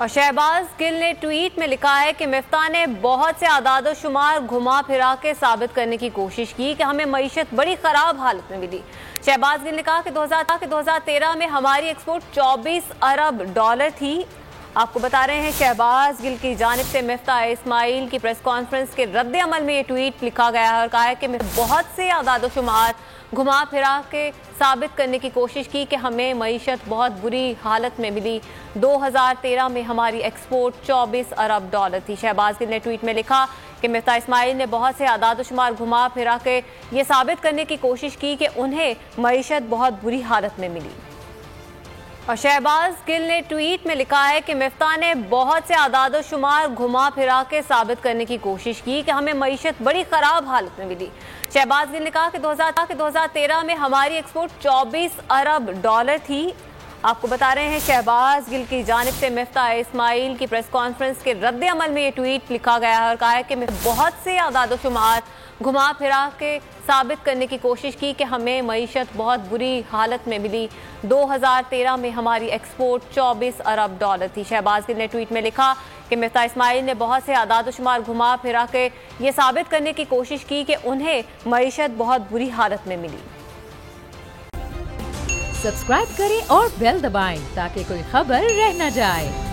और शहबाज गिल ने ट्वीट में लिखा है कि मिफ्ता ने बहुत से आदाद शुमार घुमा फिरा के साबित करने की कोशिश की कि हमें मईशत बड़ी खराब हालत में मिली। शहबाज गिल ने कहा कि 2013 में हमारी एक्सपोर्ट 24 अरब डॉलर थी। आपको बता रहे हैं शहबाज गिल की जानिब से मिफ्ता इस्माइल की प्रेस कॉन्फ्रेंस के रद्द अमल में ये ट्वीट लिखा गया है और कहा है कि बहुत से आदाद शुमार घुमा फिरा के साबित करने की कोशिश की कि हमें मईशत बहुत बुरी हालत में मिली। 2013 में हमारी एक्सपोर्ट 24 अरब डॉलर थी। शहबाज गिल ने ट्वीट में लिखा कि मिफ्ता इस्माइल ने बहुत से आदाद शुमार घुमा फिरा के ये साबित करने की कोशिश की कि उन्हें मईशत बहुत बुरी हालत में मिली। और शहबाज गिल ने ट्वीट में लिखा है कि मिफ्ता ने बहुत से आदाद शुमार घुमा फिरा के साबित करने की कोशिश की कि हमें मईशत बड़ी खराब हालत में मिली। शहबाज गिल ने कहा कि 2013 में हमारी एक्सपोर्ट 24 अरब डॉलर थी। आपको बता रहे हैं शहबाज गिल की जानिब से मिफ्ता इस्माइल की प्रेस कॉन्फ्रेंस के रद्द अमल में ये ट्वीट लिखा गया है और कहा है कि बहुत से आदाद शुमार घुमा फिरा के साबित करने की कोशिश की कि हमें मईशत बहुत बुरी हालत में मिली। 2013 में हमारी एक्सपोर्ट 24 अरब डॉलर थी। शहबाज गिल ने ट्वीट में लिखा कि मिफ्ता इस्माइल ने बहुत से आदाद शुमार घुमा फिरा के ये साबित करने की कोशिश की कि उन्हें मईशत बहुत बुरी हालत में मिली। सब्सक्राइब करें और बेल दबाएं ताकि कोई खबर रह न जाए।